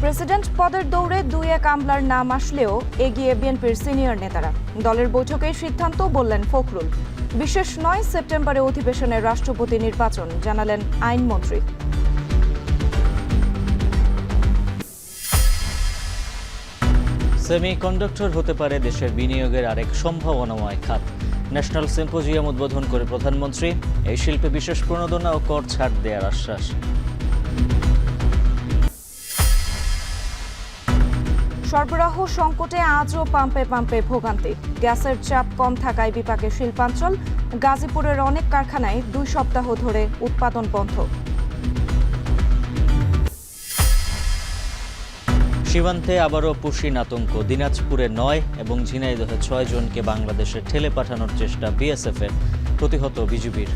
President পদের দৌড়ে দুই এক আমলার নাম আসলেও এগিয়ে বিএনপির সিনিয়র নেতারা। দলের বৈঠকেই সিদ্ধান্ত বললেন ফখরুল। বিশেষ নয়, সেপ্টেম্বরে অধিবেশনে রাষ্ট্রপতি নির্বাচন, জানালেন আইনমন্ত্রী। সেমিকন্ডাক্টর হতে পারে দেশের বিনিয়োগের আরেক সম্ভাবনাময় খাত। ন্যাশনাল সিম্পোজিয়াম উদ্বোধন করে প্রধানমন্ত্রী এই শিল্পে বিশেষ প্রণোদনা ও কর ছাড় দেওয়ার আশ্বাস। সরবরাহ সংকটে আজও পাম্পে পাম্পে ভোগান্তি। গ্যাসের চাপ কম থাকায় বিপাকে শিল্পাঞ্চল। গাজীপুরের অনেক কারখানায় 2 সপ্তাহ ধরে উৎপাদন বন্ধ। সীমান্তে আবারও পুশিন আতঙ্ক। দিনাজপুরে 9 এবং ঝিনাইদহে 6 জনকে বাংলাদেশে ঠেলে পাঠানোর চেষ্টা বিএসএফের, প্রতিহত বিজিবির।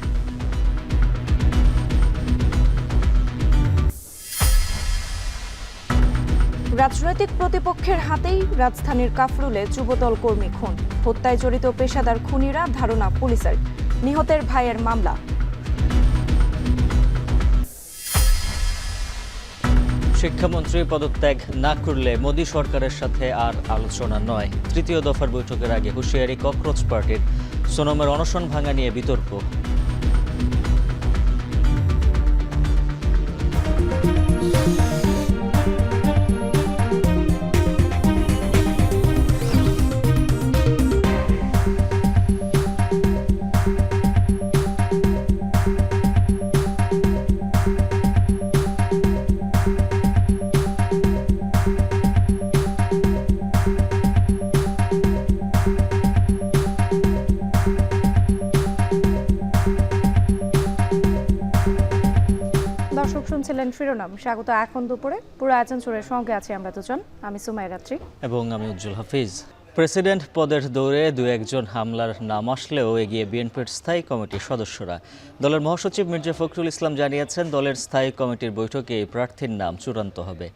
রাজনৈতিক প্রতিপক্ষের হাতেই রাজধানীর কাফরুলে যুবদল কর্মী খুন। হত্যায় জড়িত পেশাদার খুনিরা, ধারণা পুলিশের। নিহতের ভাইয়ের মামলা। শিক্ষামন্ত্রী পদত্যাগ না করলে মোদী সরকারের সাথে আর আলোচনা নয়। তৃতীয় দফার বৈঠকের আগে হুঁশিয়ারি ককরোচ পার্টির। সোনমের অনশন ভাঙা নিয়ে বিতর্ক। দর্শক শুনছিলেন শিরোনাম। স্বাগত এখন দুপুরে। পুরো আয়োজন জুড়ে সঙ্গে আছি আমরা দুজন। আমি সুমাই রাত্রি এবং আমি উজ্জ্বল হাফিজ। প্রেসিডেন্ট পদের দৌড়ে 2-1 হামলার নাম আসলেও এগিয়ে বিএনপির স্থায়ী কমিটির সদস্যরা। দলের মহাসচিব মির্জা ফখরুল ইসলাম জানিয়েছেন, দলের স্থায়ী কমিটির বৈঠকে এই প্রার্থীর নাম চূড়ান্ত হবে।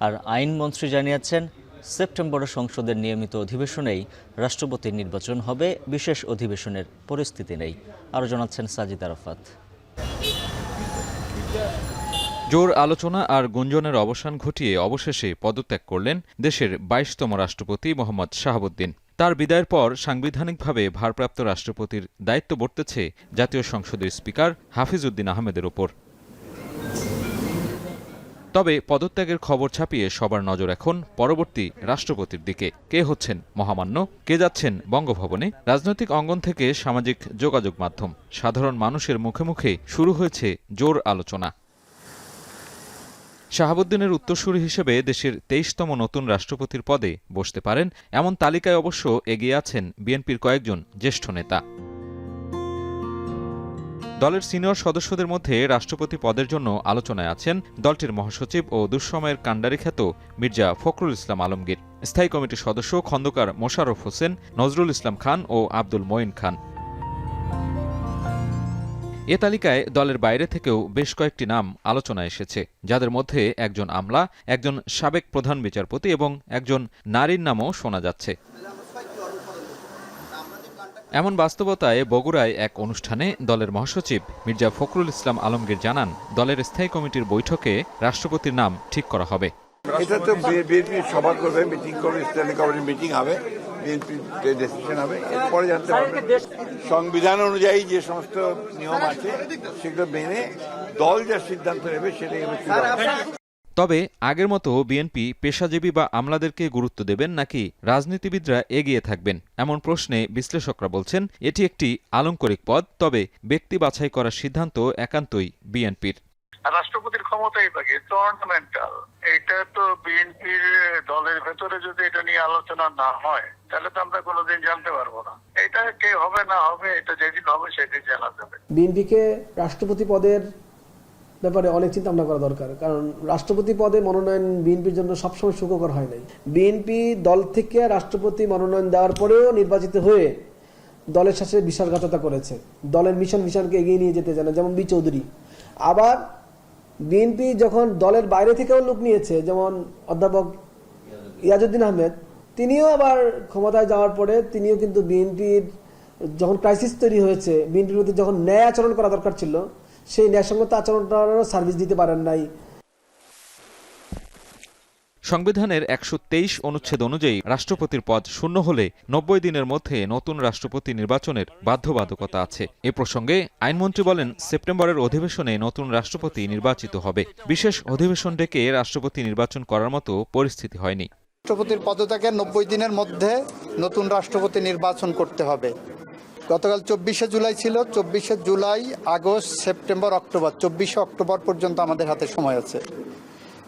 আর আইনমন্ত্রী জানিয়েছেন, সেপ্টেম্বরে সংসদের নিয়মিত অধিবেশনেই রাষ্ট্রপতির নির্বাচন হবে, বিশেষ অধিবেশনের পরিস্থিতি নেই। আরও জানাচ্ছেন সাজিদ আরাফাত। জোর আলোচনা আর গুঞ্জনের অবসান ঘটিয়ে অবশেষে পদত্যাগ করলেন দেশের 22তম রাষ্ট্রপতি মোহাম্মদ শাহাবুদ্দিন। তার বিদায়ের পর সাংবিধানিকভাবে ভারপ্রাপ্ত রাষ্ট্রপতির দায়িত্ব বর্তেছে জাতীয় সংসদের স্পিকার হাফিজ উদ্দিন আহমেদের ওপর। তবে পদত্যাগের খবর ছাপিয়ে সবার নজর এখন পরবর্তী রাষ্ট্রপতির দিকে। কে হচ্ছেন মহামান্য, কে যাচ্ছেন বঙ্গভবনে? রাজনৈতিক অঙ্গন থেকে সামাজিক যোগাযোগ মাধ্যম, সাধারণ মানুষের মুখে মুখে শুরু হয়েছে জোর আলোচনা। শাহাবুদ্দিনের উত্তরসূরি হিসেবে দেশের 23তম নতুন রাষ্ট্রপতির পদে বসতে পারেন এমন তালিকায় অবশ্য এগিয়ে আছেন বিএনপির কয়েকজন জ্যেষ্ঠ নেতা। দলের সিনিয়র সদস্যদের মধ্যে রাষ্ট্রপতি পদের জন্য আলোচনায় আছেন দলটির মহাসচিব ও দুঃসময়ের কাণ্ডারি খ্যাত মির্জা ফখরুল ইসলাম আলমগীর, স্থায়ী কমিটির সদস্য খন্দকার মোশাররফ হোসেন, নজরুল ইসলাম খান ও আব্দুল মঈন খান। এ তালিকায় দলের বাইরে থেকেও বেশ কয়েকটি নাম আলোচনায় এসেছে, যাদের মধ্যে একজন আমলা, একজন সাবেক প্রধান বিচারপতি এবং একজন নারীর নামও শোনা যাচ্ছে। এমন বাস্তবতায় বগুড়ায় এক অনুষ্ঠানে দলের মহাসচিব মির্জা ফখরুল ইসলাম আলমগীর জানান, দলের স্থায়ী কমিটির বৈঠকে রাষ্ট্রপতির নাম ঠিক করা হবে। এটা তো বিএনপি সভা করবে, মিটিং করবে, স্ট্যান্ডিং কমিটির মিটিং হবে, বিএনপির ডিসিশন হবে, এরপরে জানতে পারবে। সংবিধান অনুযায়ী যে সমস্ত নিয়ম আছে সেগুলো মেনে দল যা সিদ্ধান্ত নেবে সেটাই হবে। তবে আগের মতো বিএনপি পেশাজীবী বা আমলাদেরকে গুরুত্ব দেবেন নাকি রাজনীতিবিদরা এগিয়ে থাকবেন, এমন প্রশ্নে বিশ্লেষকরা বলছেন এটি একটি আলংকরিক পদ, তবে ব্যক্তি বাছাই করার সিদ্ধান্ত একান্তই বিএনপির। রাষ্ট্রপতির ক্ষমতাই থাকে, অর্নামেন্টাল। এটা তো বিএনপির দলের ভেতরে যদি এটা নিয়ে আলোচনা না হয় তাহলে তো আমরা কোনোদিন জানতে পারবো না। এটা কে হবে না হবে, এটা যেদিন হবে সেদিন জানা যাবে। বিএনপিকে রাষ্ট্রপতি পদের ব্যাপারে অনেক চিন্তা ভাবনা করা দরকার, কারণ রাষ্ট্রপতি পদে মনোনয়ন বিএনপির জন্য সবসময় সুখকর হয় নাই। বিএনপি দল থেকে রাষ্ট্রপতি মনোনয়ন দেওয়ার পরেও নির্বাচিত হয়ে দলের সাথে বিশ্বাসঘাতকতা করেছে, দলের মিশনকে এগিয়ে নিয়ে যেতে জানে, যেমন বি চৌধুরী। আবার বিএনপি যখন দলের বাইরে থেকেও লোক নিয়েছে, যেমন অধ্যাপক ইয়াজউদ্দিন আহমেদ, তিনিও আবার ক্ষমতায় যাওয়ার পরে তিনিও কিন্তু বিএনপির যখন ক্রাইসিস তৈরি হয়েছে, বিএনপির প্রতি যখন ন্যায় আচরণ করা দরকার ছিল সেই ন্যায়সঙ্গত আচরণটারও সার্ভিস দিতে পারেন নাই। সংবিধানের ১২৩ অনুচ্ছেদ অনুযায়ী রাষ্ট্রপতির পদ শূন্য হলে ৯০ দিনের মধ্যে নতুন রাষ্ট্রপতি নির্বাচনের বাধ্যবাধকতা আছে। এ প্রসঙ্গে আইনমন্ত্রী বলেন, সেপ্টেম্বরের অধিবেশনে নতুন রাষ্ট্রপতি নির্বাচিত হবে। বিশেষ অধিবেশন ডেকে রাষ্ট্রপতি নির্বাচন করার মতো পরিস্থিতি হয়নি। রাষ্ট্রপতির পদত্যাগের ৯০ দিনের মধ্যে নতুন রাষ্ট্রপতি নির্বাচন করতে হবে। গতকাল ২৪শে জুলাই ছিল, ২৪শে জুলাই, আগস্ট, সেপ্টেম্বর, অক্টোবর, ২৪শে অক্টোবর পর্যন্ত আমাদের হাতে সময় আছে।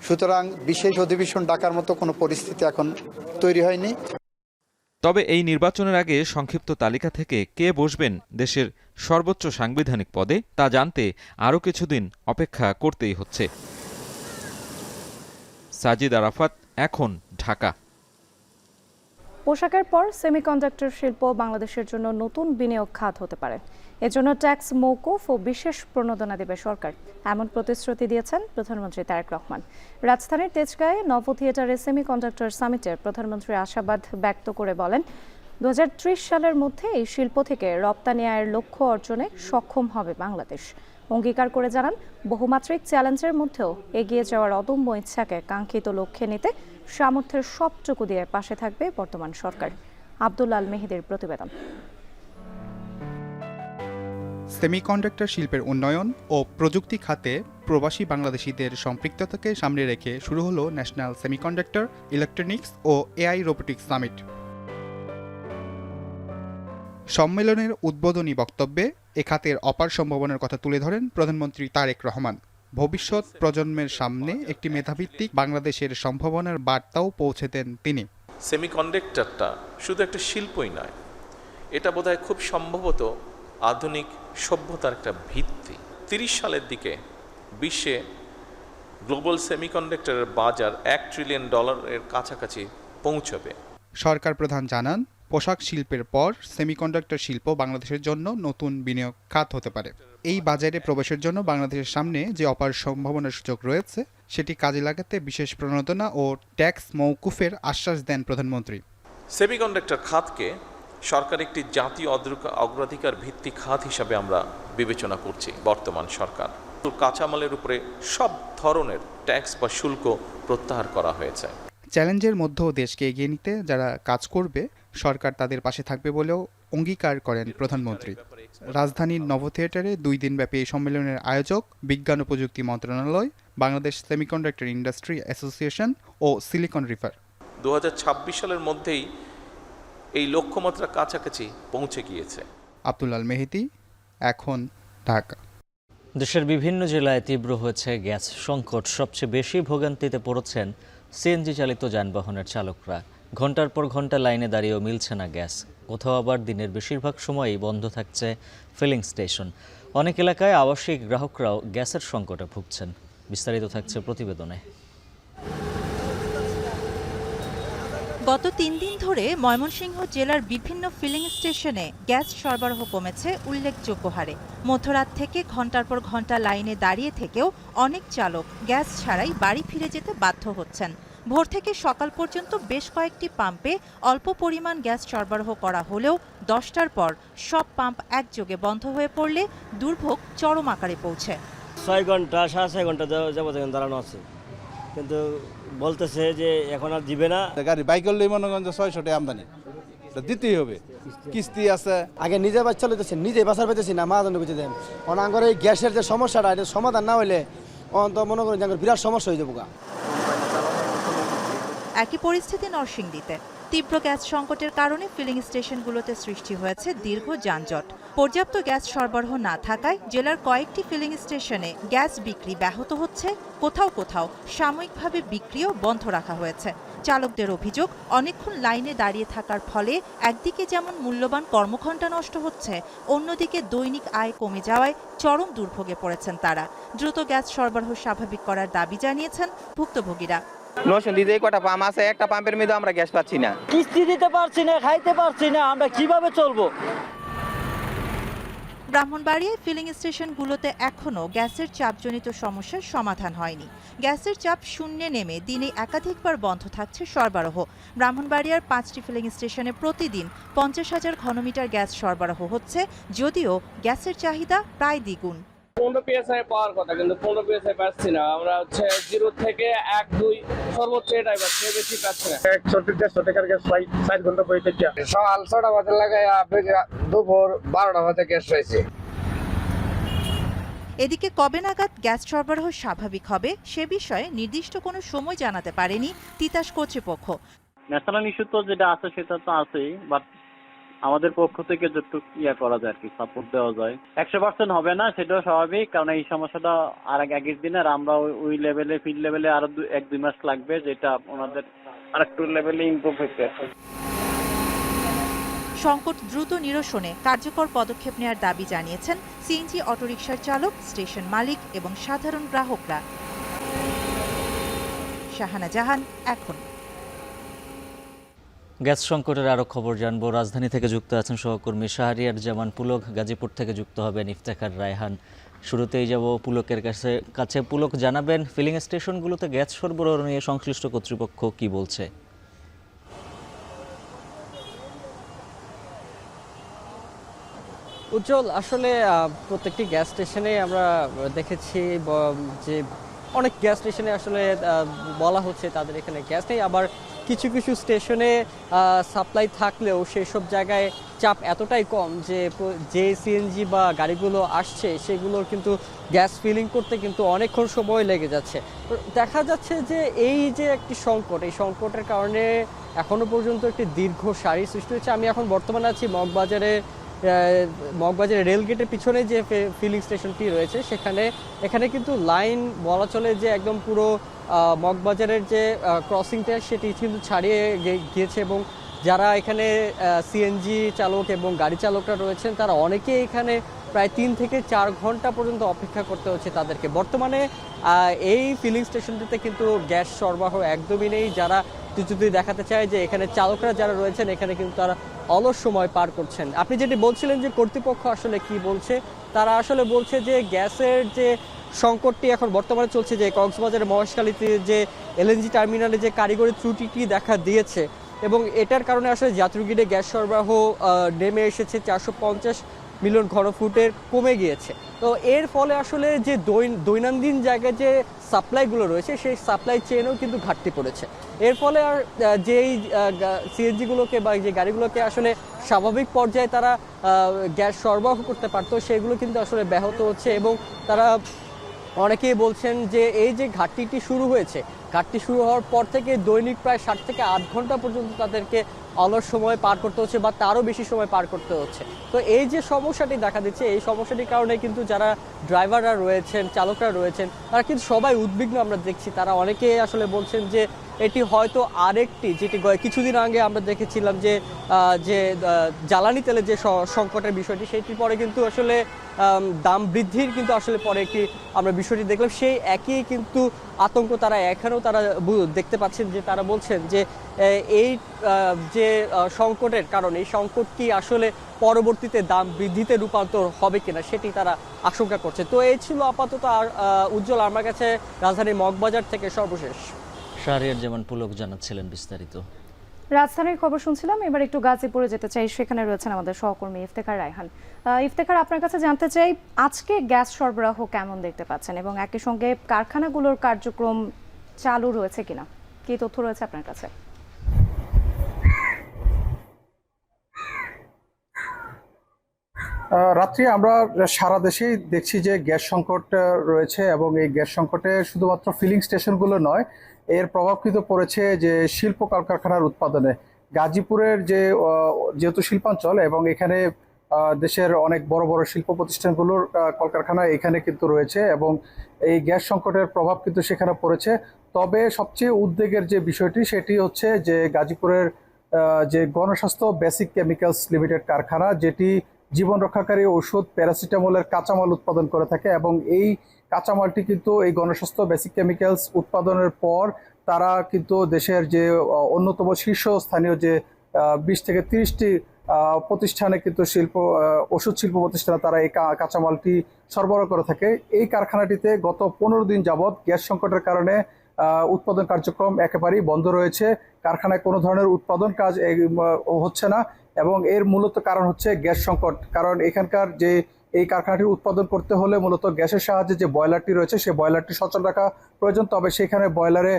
সুতরাং বিশেষ অধিবেশন ডাকার মতো কোনো পরিস্থিতি এখন তৈরি হয়নি। তবে এই নির্বাচনের আগে সংক্ষিপ্ত তালিকা থেকে কে বসবেন দেশের সর্বোচ্চ সাংবিধানিক পদে তা জানতে আরও কিছুদিন অপেক্ষা করতেই হচ্ছে। সাজিদ আরাফাত, এখন, ঢাকা। পোশাকের পর সেমিকন্ডাক্টর শিল্প বাংলাদেশের জন্য নতুন বিনিয়োগ খাত হতে পারে। এজন্য ট্যাক্স মওকুফ ও বিশেষ প্রণোদনা দেবে সরকার, এমন প্রতিশ্রুতি দিয়েছেন প্রধানমন্ত্রী তারেক রহমান। রাজধানীর তেজগাঁয়ে নভ থিয়েটারে সেমিকন্ডাক্টর সামিটে প্রধানমন্ত্রী আশাবাদ ব্যক্ত করে বলেন, ২০৩০ সালের মধ্যে এই শিল্প থেকে রপ্তানি আয়ের লক্ষ্য অর্জনে সক্ষম হবে বাংলাদেশ। অঙ্গীকার করে জানান, বহুমাত্রিক চ্যালেঞ্জের মধ্যেও এগিয়ে যাওয়ার অদম্য ইচ্ছাকে কাঙ্ক্ষিত লক্ষ্যে নিতে সামর্থ্যের সবটুকু দিয়ে পাশে থাকবে বর্তমান সরকার। আব্দুল আল মেহেদির প্রতিবেদন। সেমিকন্ডাক্টর শিল্পের উন্নয়ন ও প্রযুক্তি খাতে প্রবাসী বাংলাদেশিদের সম্পৃক্ততাকে সামনে রেখে শুরু হলো ন্যাশনাল সেমিকন্ডাক্টর, ইলেকট্রনিক্স ও এআই রোবোটিক্স সামিট। সম্মেলনের উদ্বোধনী বক্তব্যে এ খাতের অপার সম্ভাবনার কথা তুলে ধরেন প্রধানমন্ত্রী তারেক রহমান। ভবিষ্যৎ প্রজন্মের সামনে একটি মেধাভিত্তিক বাংলাদেশের সম্ভাবনার বার্তাও পৌঁছে দেন তিনি। সেমিকন্ডাক্টরটা শুধু একটা শিল্পই নয়, এটা বোধহয় খুব সম্ভবত আধুনিক সভ্যতার একটা ভিত্তি। ৩০ সালের দিকে বিশ্বে গ্লোবাল সেমিকন্ডাক্টরের বাজার $1 ট্রিলিয়ন কাছাকাছি পৌঁছবে। সরকার প্রধান জানান, পোশাক শিল্পের পর সেমিকন্ডাক্টর শিল্প বাংলাদেশের জন্য নতুন বিনিয়োগ খাত হতে পারে। এই বাজারে প্রবেশের জন্য বাংলাদেশের সামনে যে অপার সম্ভাবনার সুযোগ রয়েছে সেটি কাজে লাগাতে বিশেষ প্রণোদনা ও ট্যাক্স মওকুফের আশ্বাস দেন প্রধানমন্ত্রী। সেমিকন্ডাক্টর খাতকে সরকার একটি জাতীয় অগ্রাধিকার ভিত্তিক খাত হিসাবে আমরা বিবেচনা করছি। বর্তমান সরকার কাঁচামালের উপরে সব ধরনের ট্যাক্স বা শুল্ক প্রত্যাহার করা হয়েছে। চ্যালেঞ্জের মধ্যেও দেশকে এগিয়ে নিতে যারা কাজ করবে সরকার তাদের পাশে থাকবে বলেও অঙ্গীকার করেন প্রধানমন্ত্রী। রাজধানীর নভ থিয়েটারে 2 দিনব্যাপী এই সম্মেলনের আয়োজক বিজ্ঞান ও প্রযুক্তি মন্ত্রণালয়, বাংলাদেশ সেমিকন্ডাক্টর ইন্ডাস্ট্রি অ্যাসোসিয়েশন ও সিলিকন রিফার। 2026 সালের মধ্যেই এই লক্ষ্যমাত্রা কাছাকাছি পৌঁছে গিয়েছে। আব্দুল আল মেহেদি, এখন, ঢাকা। দেশের বিভিন্ন জেলায় তীব্র হয়েছে গ্যাস সংকট। সবচেয়ে বেশি ভোগান্তিতে পড়েছেন সিএনজি চালিত যানবাহনের চালকরা। ঘন্টার পর ঘন্টা লাইনে দাঁড়িয়েও মিলছে না গ্যাস। কোথাও আবার দিনের বেশিরভাগ সময়ই বন্ধ থাকছে ফিলিং স্টেশন। অনেক এলাকায় আবাসিক গ্রাহকরাও গ্যাসের সংকটে ভুগছেন। বিস্তারিত থাকছে প্রতিবেদনে। গত 3 দিন ধরে ময়মনসিংহ জেলার বিভিন্ন ফিলিং স্টেশনে গ্যাস সরবরাহ কমেছে উল্লেখযোগ্য হারে। মধ্যরাত থেকে ঘন্টার পর ঘন্টা লাইনে দাঁড়িয়ে থেকেও অনেক চালক গ্যাস ছাড়াই বাড়ি ফিরে যেতে বাধ্য হচ্ছেন। ভোর থেকে সকাল পর্যন্ত বেশ কয়েকটি পাম্পে অল্প পরিমাণ গ্যাস সরবরাহ করা হলেও 10টার পর সব পাম্প একযোগে বন্ধ হয়ে পড়লে দুর্ভোগ চরম আকারে পৌঁছে। 6 ঘন্টা 6.5 ঘন্টা যাবত দাঁড়ানো আছে, কিন্তু বলতেছে যে এখন আর দিবে না। গাড়ি বাইক করলে মনে করেন 600 টাকা আমদানি দিতেই হবে, কিস্তি আছে। আগে নিজে বাচ্চা লইতেছে, নিজে বাসার পেতেছি না, মা বুঝে দেন। অনাঙ্গর এই গ্যাসের যে সমস্যাটা, এটা সমাধান না হইলে অন্ত মনে করেন বিরাট সমস্যা হয়ে যাবো। একই পরিস্থিতি নরসিংদীতে। তীব্র গ্যাস সংকটের কারণে ফিলিং স্টেশনগুলোতে সৃষ্টি হয়েছে দীর্ঘ যানজট। পর্যাপ্ত গ্যাস সরবরাহ না থাকায় জেলার কয়েকটি ফিলিং স্টেশনে গ্যাস বিক্রি ব্যাহত হচ্ছে, কোথাও কোথাও সাময়িকভাবে বিক্রিও বন্ধ রাখা হয়েছে। চালকদের অভিযোগ, অনেকক্ষণ লাইনে দাঁড়িয়ে থাকার ফলে একদিকে যেমন মূল্যবান কর্মঘণ্টা নষ্ট হচ্ছে, অন্যদিকে দৈনিক আয় কমে যাওয়ায় চরম দুর্ভোগে পড়েছেন তারা। দ্রুত গ্যাস সরবরাহ স্বাভাবিক করার দাবি জানিয়েছেন ভুক্তভোগীরা। নরসিংদীতে কটা পাম্প আছে, একটা পাম্পের মধ্যে আমরা গ্যাস পাচ্ছি না, কিস্তি দিতে পারছি না, খাইতে পারছি না, আমরা কিভাবে চলবো? ব্রাহ্মণবাড়িয়ায় ফিলিং স্টেশনগুলোতে এখনও গ্যাসের চাপজনিত সমস্যার সমাধান হয়নি। গ্যাসের চাপ শূন্যে নেমে দিনে একাধিকবার বন্ধ থাকছে সরবরাহ। ব্রাহ্মণবাড়িয়ার 5টি ফিলিং স্টেশনে প্রতিদিন 50,000 ঘনমিটার গ্যাস সরবরাহ হচ্ছে, যদিও গ্যাসের চাহিদা প্রায় দ্বিগুণ। 15 PSI পাওয়ার কথা, কিন্তু 15 PSI পাচ্ছি না। আমরা হচ্ছে 0 থেকে 1-2 সর্বোচ্চ এটাই পাচ্ছি, বেশি পাচ্ছি না। 130 টাকার গ্যাস 60 ঘন্টা পরে থেকে সকাল 6টা বাজে লাগাই দুপুর 12টা বাজে গ্যাস পাইছি। এদিকে কবে নাগাদ গ্যাস সরবরাহ স্বাভাবিক হবে সে বিষয়ে নির্দিষ্ট কোনো সময় জানাতে পারেনি তিতাস কর্তৃপক্ষ। ন্যাশনাল ইস্যু তো যেটা আছে সেটা তো আছেই, বাট আমাদের পক্ষ থেকে যতটুকু করা যায় আর কি, সাপোর্ট দেওয়া যায়। 100% হবে না, সেটাও স্বাভাবিক, কারণ এই সমস্যাটা আর আগের দিনের আমরা ওই লেভেলে ফিল্ড লেভেলে আরো 1-2 মাস লাগবে, যেটা ওনাদের আরেকটু লেভেলে ইমপ্রুভ হতে। সংকট দ্রুত নিরসনে কার্যকর পদক্ষেপ নেওয়ার দাবি জানিয়েছেন সিএনজি অটোরিকশার চালক, স্টেশন মালিক এবং সাধারণ গ্রাহকরা। শাহানা জাহান, এখন। গ্যাস সংকটের আরও খবর জানবো। রাজধানী থেকে যুক্ত আছেন সহকর্মী শাহরিয়ার জামান পুলক, গাজীপুর থেকে যুক্ত হবেন ইফতেখার রায়হান। শুরুতেই যাব পুলকের কাছে। পুলক, জানাবেন ফিলিং স্টেশনগুলোতে গ্যাস সরবরাহ নিয়ে সংশ্লিষ্ট কর্তৃপক্ষ কি বলছে? উজ্জ্বল, আসলে প্রত্যেকটি গ্যাস স্টেশনে আমরা দেখেছি যে অনেক গ্যাস স্টেশনে আসলে বলা হচ্ছে তাদের এখানে গ্যাস নেই, আবার কিছু কিছু স্টেশনে সাপ্লাই থাকলেও সেই সব জায়গায় চাপ এতটাই কম যে সিএনজি বা গাড়িগুলো আসছে সেগুলোর কিন্তু গ্যাস ফিলিং করতে কিন্তু অনেকক্ষণ সময় লেগে যাচ্ছে। দেখা যাচ্ছে যে এই যে একটি সংকট, এই সংকটের কারণে এখনো পর্যন্ত একটি দীর্ঘ সারি সৃষ্টি হচ্ছে। আমি এখন বর্তমানে আছি মগবাজারে রেলগেটের পিছনে যে ফিলিং স্টেশনটি রয়েছে এখানে কিন্তু লাইন বলা চলে যে একদম পুরো মগবাজারের যে ক্রসিংটা সেটি কিন্তু ছাড়িয়ে গিয়েছে, এবং যারা এখানে সিএনজি চালক এবং গাড়ি চালকরা রয়েছেন তারা অনেকেই এখানে প্রায় 3 থেকে 4 ঘন্টা পর্যন্ত অপেক্ষা করতে হচ্ছে তাদেরকে। বর্তমানে এই ফিলিং স্টেশনটিতে কিন্তু গ্যাস সরবরাহ একদমই নেই। যারা যদি দেখাতে চায় যে এখানে চালকরা যারা রয়েছেন এখানে কিন্তু তারা অলস সময় পার করছেন। আপনি যেটি বলছিলেন যে কর্তৃপক্ষ আসলে কি বলছে, তারা আসলে বলছে যে গ্যাসের যে সংকটটি এখন বর্তমানে চলছে, যে কক্সবাজারের মহেশখালীতে যে এলএনজি টার্মিনালে যে কারিগরি ত্রুটিটি দেখা দিয়েছে এবং এটার কারণে আসলে যাত্রীগৃহে গ্যাস সরবরাহ নেমে এসেছে 450 মিলিয়ন ঘনফুটের কমে গিয়েছে। তো এর ফলে আসলে যে দৈনন্দিন জায়গায় যে সাপ্লাইগুলো রয়েছে সেই সাপ্লাই চেইনেও কিন্তু ঘাটতি পড়েছে। এর ফলে আর যেই সিএনজিগুলোকে বা যে গাড়িগুলোকে আসলে স্বাভাবিক পর্যায়ে তারা গ্যাস সরবরাহ করতে পারতো সেগুলো কিন্তু আসলে ব্যাহত হচ্ছে, এবং তারা অনেকেই বলছেন যে এই যে ঘাটতিটি শুরু হয়েছে, ঘাটতি শুরু হওয়ার পর থেকে দৈনিক প্রায় 7 থেকে 8 ঘন্টা পর্যন্ত তাদেরকে অলস সময় পার করতে হচ্ছে বা তারও বেশি সময় পার করতে হচ্ছে। তো এই যে সমস্যাটি দেখা দিচ্ছে, এই সমস্যাটির কারণে কিন্তু যারা ড্রাইভাররা রয়েছেন, চালকরা রয়েছেন, তারা কিন্তু সবাই উদ্বিগ্ন আমরা দেখছি। তারা অনেকেই আসলে বলছেন যে এটি হয়তো আরেকটি, যেটি কিছুদিন আগে আমরা দেখেছিলাম যে জ্বালানি তেলের যে সংকটের বিষয়টি, সেটির পরে কিন্তু আসলে দাম বৃদ্ধির কিন্তু আসলে পরে একটি আমরা বিষয়টি দেখলাম, সেই একই কিন্তু আতঙ্ক তারা এখানেও তারা দেখতে পাচ্ছেন। যে তারা বলছেন যে এই যে সংকটের কারণে এই সংকটটি আসলে পরবর্তীতে দাম বৃদ্ধিতে রূপান্তর হবে কিনা সেটি তারা আশঙ্কা করছে। তো এই ছিল আপাতত উজ্জ্বল আমার কাছে রাজধানীর মগবাজার থেকে সর্বশেষ। শাহরিয়ার জামান পুলক জানাচ্ছিলেন বিস্তারিত। রাজধানীর খবর শুনছিলাম, এবার একটু গাজীপুরে যেতে চাই। সেখানে রয়েছেন আমাদের সহকর্মী ইফতেখার রায়হান। ইফতেখার, আপনার কাছে জানতে চাই আজকে গ্যাস সরবরাহ কেমন দেখতে পাচ্ছেন এবং একই সঙ্গে কারখানাগুলোর কার্যক্রম চালু রয়েছে কিনা, কি তথ্য রয়েছে আপনার কাছে? রাত্রি আমরা সারা দেশেই দেখছি যে গ্যাস সংকট রয়েছে, এবং এই গ্যাস সংকটে শুধুমাত্র ফিলিং স্টেশনগুলো নয়, এর প্রভাব কিন্তু পড়েছে যে শিল্প কলকারখানার উৎপাদনে। গাজীপুরের যেহেতু শিল্পাঞ্চল এবং এখানে দেশের অনেক বড় বড় শিল্প প্রতিষ্ঠানগুলোর কলকারখানা এখানে কিন্তু রয়েছে, এবং এই গ্যাস সংকটের প্রভাব কিন্তু সেখানে পড়েছে। তবে সবচেয়ে উদ্বেগের যে বিষয়টি সেটি হচ্ছে যে গাজীপুরের যে গণস্বাস্থ্য বেসিক কেমিক্যালস লিমিটেড কারখানা, যেটি জীবন রক্ষাকারী ওষুধ প্যারাসিটামলের কাঁচামাল উৎপাদন করে থাকে, এবং এই কাঁচামালটি কিন্তু এই গণস্বাস্থ্য বেসিক কেমিক্যালস উৎপাদনের পর তারা কিন্তু দেশের যে অন্যতম শীর্ষস্থানীয় যে 20 থেকে 30টি প্রতিষ্ঠানে কিন্তু ওষুধ শিল্প প্রতিষ্ঠানে তারা এই কাঁচামালটি সরবরাহ করে থাকে। এই কারখানাটিতে গত 15 দিন যাবৎ গ্যাস সংকটের কারণে উৎপাদন কার্যক্রম একেবারেই বন্ধ রয়েছে। কারখানায় কোনো ধরনের উৎপাদন কাজ হচ্ছে না, এবং এর মূলত কারণ হচ্ছে গ্যাস সংকট। কারণ এখানকার যে এই কারখানাটি উৎপাদন করতে হলে মূলত গ্যাসের সাহায্যে যে বয়লারটি রয়েছে সেই বয়লারটি সচল রাখা প্রয়োজন। তবে সেখানে বয়লারে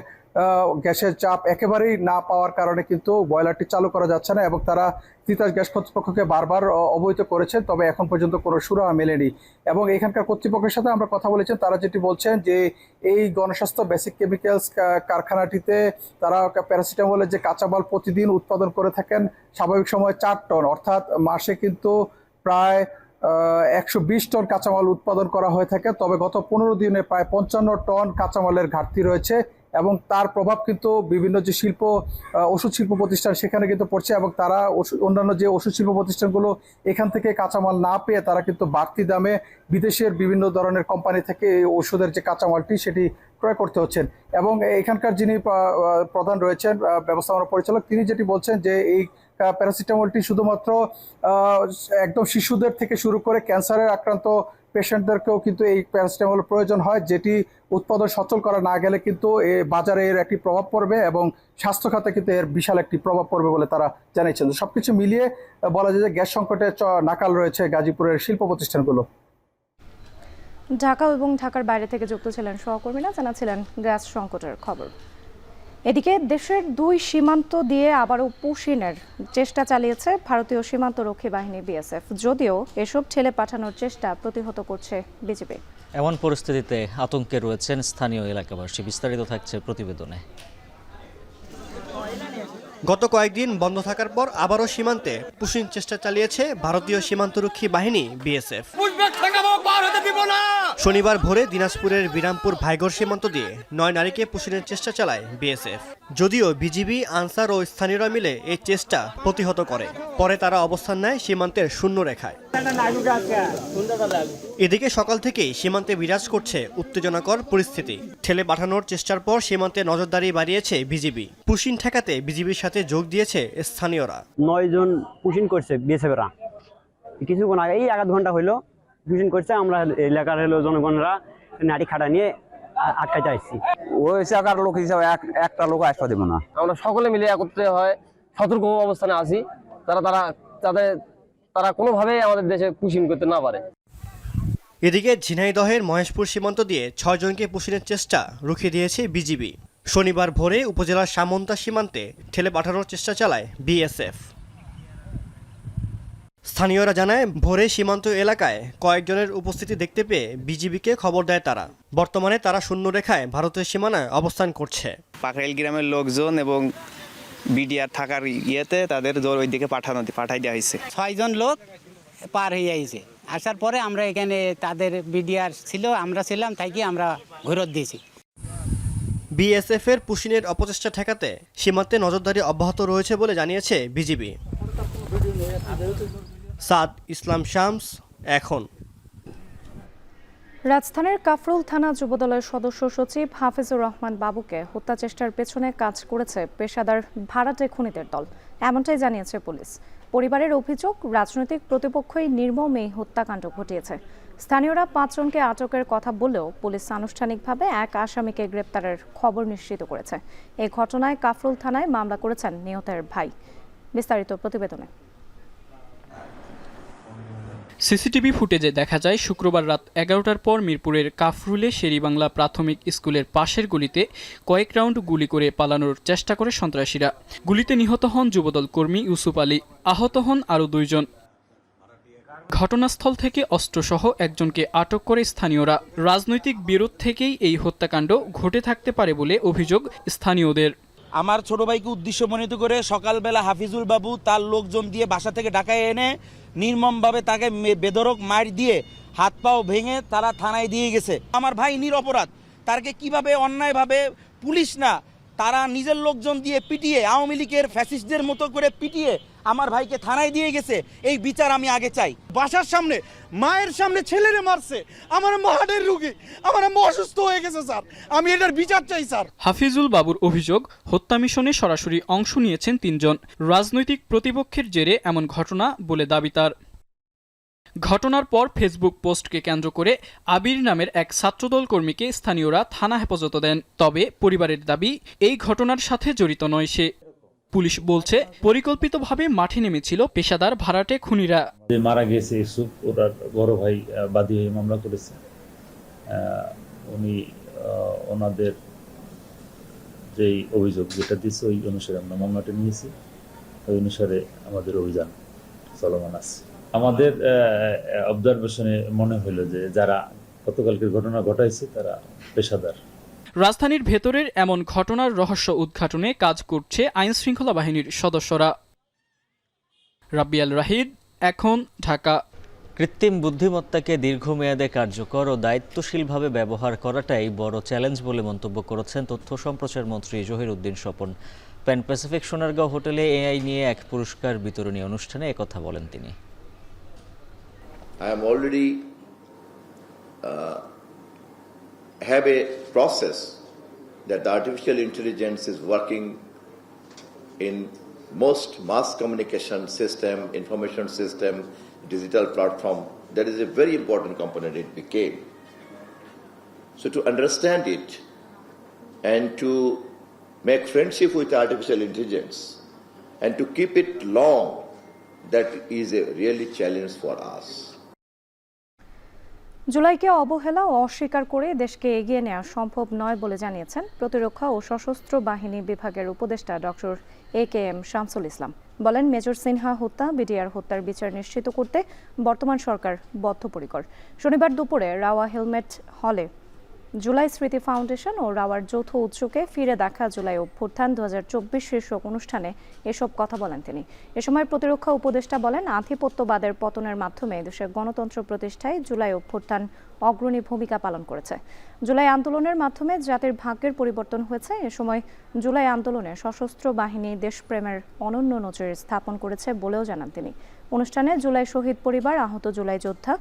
গ্যাসের চাপ একেবারেই না পাওয়ার কারণে কিন্তু বয়লারটি চালু করা যাচ্ছে না এবং তারা তিতাস গ্যাস কর্তৃপক্ষকে বারবার অবহিত করেছেন, তবে এখন পর্যন্ত কোনো সুরাহা মেলেনি। এবং এখানকার কর্তৃপক্ষের সাথে আমরা কথা বলেছেন, তারা যেটি বলছেন যে এই গণস্বাস্থ্য বেসিক কেমিক্যালস কারখানাটিতে তারা প্যারাসিটামলের যে কাঁচামাল প্রতিদিন উৎপাদন করে থাকেন স্বাভাবিক সময় 4 টন, অর্থাৎ মাসে কিন্তু প্রায় 120 টন কাঁচামাল উৎপাদন করা হয়ে থাকে। তবে গত 15 দিনে প্রায় 55 টন কাঁচামালের ঘাটতি রয়েছে এবং তার প্রভাব কিন্তু বিভিন্ন যে ওষুধ শিল্প প্রতিষ্ঠান সেখানে কিন্তু পড়ছে এবং তারা অন্যান্য যে ওষুধ শিল্প প্রতিষ্ঠানগুলো এখান থেকে কাঁচামাল না পেয়ে তারা কিন্তু বাড়তি দামে বিদেশের বিভিন্ন ধরনের কোম্পানি থেকে এই ওষুধের যে কাঁচামালটি সেটি ক্রয় করতে হচ্ছেন। এবং এখানকার যিনি প্রধান রয়েছেন ব্যবস্থাপনা পরিচালক, তিনি যেটি বলছেন যে এই প্যারাসিটামলটি শুধুমাত্র একদম শিশুদের থেকে শুরু করে ক্যান্সারের আক্রান্ত পেশেন্টদেরকেও কিন্তু এই প্যারাসিটামল প্রয়োজন হয়, যেটি উৎপাদন সচল করা না গেলে কিন্তু বাজারে এর একটি প্রভাব পড়বে এবং স্বাস্থ্য খাতে কিন্তু এর বিশাল একটি প্রভাব পড়বে বলে তারা জানিয়েছেন। সবকিছু মিলিয়ে বলা যায় যে গ্যাস সংকটে নাকাল রয়েছে গাজীপুরের শিল্প প্রতিষ্ঠানগুলো। ঢাকা এবং ঢাকার বাইরে থেকে যুক্ত ছিলেন সহকর্মীরা, জানাচ্ছিলেন গ্যাস সংকটের খবর। এদিকে দেশের 2 সীমান্ত দিয়ে আবারও পুশিনের চেষ্টা চালিয়েছে ভারতীয় সীমান্তরক্ষী বাহিনী বিএসএফ, যদিও এসব ঠেলে পাঠানোর চেষ্টা প্রতিহত করছে বিজিবি। এমন পরিস্থিতিতে আতঙ্কে রয়েছেন স্থানীয় এলাকাবাসী। বিস্তারিত থাকছে প্রতিবেদনে। গত কয়েকদিন বন্ধ থাকার পর আবারও সীমান্তে পুশিং চেষ্টা চালিয়েছে ভারতীয় সীমান্তরক্ষী বাহিনী বিএসএফ। শনিবার ভোরে দিনাজপুরের বিরামপুর ভাইগড় সীমান্ত দিয়ে 9 নারীকে পুশিনের চেষ্টা চালায় বিএসএফ, যদিও বিজিবি, আনসার ও স্থানীয়রা মিলে এই চেষ্টা প্রতিহত করে। পরে তারা অবস্থান নেয় সীমান্তের শূন্য রেখায়। এদিকে সকাল থেকেই সীমান্তে বিরাজ করছে উত্তেজনাকর পরিস্থিতি। ঠেলে পাঠানোর চেষ্টার পর সীমান্তে নজরদারি বাড়িয়েছে বিজিবি। পুশিন ঠেকাতে বিজিবির সাথে যোগ দিয়েছে স্থানীয়রা। 9 জন পুশিন করছে বিএসএফরা, কিছুক্ষণ আগে এই 1 ঘন্টা হইলো পুশিন করছে। আমরা এলাকার জনগণরা নারী খাটা নিয়ে আটকাইতে আসছি। ওই এলাকার লোক হিসাবে একটা লোক আসতে দেব না। আমরা সকলে মিলে একত্রে হয় সতর্ক অবস্থানে আছি, তারা কোনোভাবে আমাদের দেশে পুশিন করতে না পারে। এদিকে ঝিনাইদহের মহেশপুর সীমান্ত দিয়ে 6 জনকে পুশিনের চেষ্টা রুখে দিয়েছে বিজিবি। শনিবার ভোরে উপজেলার সামন্তা সীমান্তে ঠেলে পাঠানোর চেষ্টা চালায় বিএসএফ। স্থানীয়রা জানায়, ভোরে সীমান্ত এলাকায় কয়েকজনের উপস্থিতি দেখতে পেয়ে বিজিবিকে খবর দেয় তারা। বর্তমানে তারা শূন্য রেখায় ভারতের সীমানায় অবস্থান করছে। পাকরাইল গ্রামের লোকজন এবং বিডিআর থাকার ইয়েতে তাদের ওই দিকে পাঠাই দেওয়া হয়েছে। 6 জন লোক পার হয়ে আইছে। আসার পরে আমরা এখানে তাদের বিডিআর ছিল, আমরা ছিলাম, তাই কি আমরা ঘুরত দিয়েছি। বিএসএফ এর পুশিনের অপচেষ্টা ঠেকাতে সীমান্তে নজরদারি অব্যাহত রয়েছে বলে জানিয়েছে বিজিবি। সাদ ইসলাম শামস, এখন। রাজধানীর কাফরুল থানা যুবদলের সদস্য সচিব হাফিজুর রহমান বাবুকে হত্যা চেষ্টার পেছনে কাজ করেছে পেশাদার ভাড়াটে খুনিদের দল, এমনটাই জানিয়েছে পুলিশ। পরিবারের অভিযোগ, রাজনৈতিক প্রতিপক্ষই নির্মম এই হত্যাকাণ্ড ঘটিয়েছে। স্থানীয়রা 5 জনকে আটকের কথা বলেও পুলিশ আনুষ্ঠানিকভাবে এক আসামিকে গ্রেপ্তারের খবর নিশ্চিত করেছে। এই ঘটনায় কাফরুল থানায় মামলা করেছেন নিহতের ভাই। বিস্তারিত প্রতিবেদনে। সিসিটিভি ফুটেজে দেখা যায় শুক্রবার রাত 11টার পর মিরপুরের কাফরুলে শেরিবাংলা প্রাথমিক স্কুলের পাশের গলিতে কয়েক রাউন্ড গুলি করে পালানোর চেষ্টা করে সন্ত্রাসীরা। গুলিতে নিহত হন যুবদল কর্মী ইউসুফ আলী, আহত হন আরও 2 জন। ঘটনাস্থল থেকে অস্ত্রসহ একজনকে আটক করে স্থানীয়রা। রাজনৈতিক বিরোধ থেকেই এই হত্যাকাণ্ড ঘটে থাকতে পারে বলে অভিযোগ স্থানীয়দের। আমার ছোট ভাইকে উদ্দেশ্য মনোনীত করে সকালবেলা হাফিজুল বাবু তার লোকজন দিয়ে বাসা থেকে ঢাকায় এনে নির্মমভাবে তাকে বেধড়ক মার দিয়ে হাত পাও ভেঙে তারা থানায় দিয়ে গেছে। আমার ভাই নিরপরাধ, তাকে কিভাবে অন্যায়ভাবে পুলিশ না, তারা নিজের লোকজন দিয়ে পিটিয়ে, আওয়ামী লীগের ফ্যাসিস্টদের মতো করে পিটিয়ে আমার ভাইকে থানায় দিয়ে গেছে। এই বিচার আমি আগে চাই। বাসার সামনে মায়ের সামনে ছেলেরে মারছে, আমার হার্টের রোগী, আমার অসুস্থ হয়ে গেছে স্যার, আমি এটার বিচার চাই স্যার। হাফিজুল বাবুর অভিযোগ, হত্যা মিশনে সরাসরি অংশ নিয়েছেন 3 জন। রাজনৈতিক প্রতিপক্ষের জেরে এমন ঘটনা বলে দাবি তার। ঘটনার পর ফেসবুক পোস্টকে কেন্দ্র করে আবির নামের এক ছাত্রদল কর্মীকে স্থানীয়রা থানা হেফাজতে দেন। তবে পরিবারের দাবি, এই ঘটনার সাথে জড়িত নয় সে। পুলিশ বলছে পরিকল্পিতভাবে মাঠে নেমেছিল পেশাদার ভাড়াটে খুনিরা। যে মারা গেছে ইউসুফ, ওনার বড় ভাই বাদী হয়ে মামলা করেছে। উনি ওনাদের যেই অভিযোগ যেটা দিচ্ছে ওই অনুসারে আমরা মামলাটা নিয়েছি। ওই অনুসারে আমাদের অভিযান চলমান আছে। আমাদের অবজারভেশনে মনে হলো যে যারা গতকালকের ঘটনা ঘটাইছে তারা পেশাদার। রাজধানীর ভেতরের এমন ঘটনার রহস্য উদ্ঘাটনে কাজ করছে আইনশৃঙ্খলা বাহিনীর সদস্যরা। রাব্বিয়াল রাহিদ, এখন, ঢাকা। কৃত্রিম বুদ্ধিমত্তাকে দীর্ঘমেয়াদে কার্যকর ও দায়িত্বশীলভাবে ব্যবহার করাটাই বড় চ্যালেঞ্জ বলে মন্তব্য করেছেন তথ্য সম্প্রচার মন্ত্রী জহির উদ্দিন স্বপন। প্যান প্যাসিফিক সোনারগাঁও হোটেলে এআই নিয়ে এক পুরস্কার বিতরণী অনুষ্ঠানে একথা বলেন তিনি। I am already have a process that the artificial intelligence is working in most mass communication system, information system, digital platform. That is a very important component it became. So to understand it and to make friendship with artificial intelligence and to keep it long, that is a really challenge for us. জুলাইকে অবহেলা ও অস্বীকার করে দেশকে এগিয়ে নেওয়া সম্ভব নয় বলে জানিয়েছেন প্রতিরক্ষা ও সশস্ত্র বাহিনী বিভাগের উপদেষ্টা ডক্টর AKM শামসুল ইসলাম। বলেন, মেজর সিনহা হত্যা, বিডিআর হত্যার বিচার নিশ্চিত করতে বর্তমান সরকার বদ্ধপরিকর। শনিবার দুপুরে রাওয়া হেলমেট হলে জুলাই স্মৃতি ফাউন্ডেশন ও রাওয়ার যৌথ উৎসকে ফিরে দেখা জুলাই অভ্যুত্থান 2024 শীর্ষক অনুষ্ঠানে এসব কথা বলেন তিনি। এ সময় প্রতিরক্ষা উপদেষ্টা বলেন, আধিপত্যবাদের পতনের মাধ্যমে দেশের গণতন্ত্র প্রতিষ্ঠায় জুলাই অভ্যুত্থান অগ্রণী ভূমিকা পালন করেছে। জুলাই আন্দোলনের মাধ্যমে জাতির ভাগ্যের পরিবর্তন হয়েছে। এ সময় জুলাই আন্দোলনে সশস্ত্র বাহিনী দেশপ্রেমের অনন্য নজির স্থাপন করেছে বলেও জানান তিনি। অনুষ্ঠানে জুলাই শহীদ পরিবার, আহত জুলাই যোদ্ধা,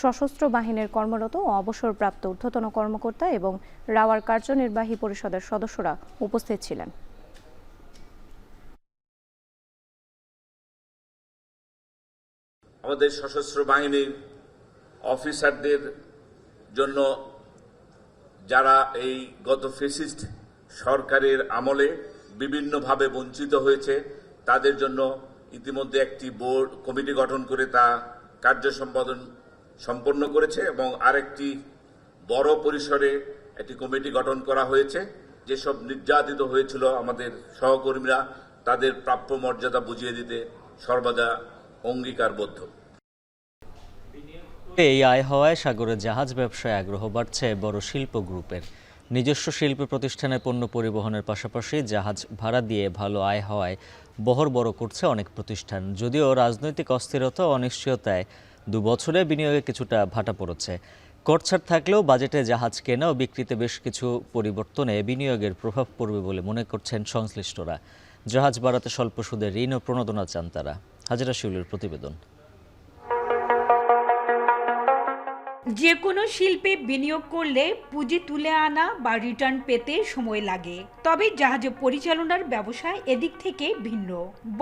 সশস্ত্র বাহিনীর কর্মরত ও অবসরপ্রাপ্ত ঊর্ধ্বতন কর্মকর্তা এবং রাওয়ার কার্যনির্বাহী পরিষদের সদস্যরা উপস্থিত ছিলেন। আমাদের সশস্ত্র বাহিনীর অফিসারদের জন্য যারা এই গত ফ্যাসিস্ট সরকারের আমলে বিভিন্নভাবে বঞ্চিত হয়েছে, তাদের জন্য ইতিমধ্যে একটি বোর্ড কমিটি গঠন করে তা কার্য সম্পন্ন করেছে এবং আরেকটি বড় পরিসরে একটি কমিটি গঠন করা হয়েছে। যেসব নির্যাতিত হয়েছিল আমাদের সহকর্মীরা, তাদের প্রাপ্য মর্যাদা বুঝিয়ে দিতে সর্বদা অঙ্গীকারবদ্ধ। এই আয় হওয়ায় সাগরের জাহাজ ব্যবসায় আগ্রহ বাড়ছে বড় শিল্প গ্রুপের। নিজস্ব শিল্প প্রতিষ্ঠানে পণ্য পরিবহনের পাশাপাশি জাহাজ ভাড়া দিয়ে ভালো আয় হওয়ায় বহর বড় করছে অনেক প্রতিষ্ঠান। যদিও রাজনৈতিক অস্থিরতা ও অনিশ্চয়তায় 2 বছরে বিনিয়োগে কিছুটা ভাটা পড়েছে। করছাড় থাকলেও বাজেটে জাহাজ কেনা ও বিক্রিতে বেশ কিছু পরিবর্তনে বিনিয়োগের প্রভাব পড়বে বলে মনে করছেন সংশ্লিষ্টরা। জাহাজ বাড়াতে স্বল্প সুদের ঋণ ও প্রণোদনা চান তারা। হাজেরা শিউলের প্রতিবেদন। যে কোনো শিল্পে বিনিয়োগ করলে পুঁজি তুলে আনা বা রিটার্ন পেতে সময় লাগে, তবে জাহাজ পরিচালনার ব্যবসা এদিক থেকে ভিন্ন।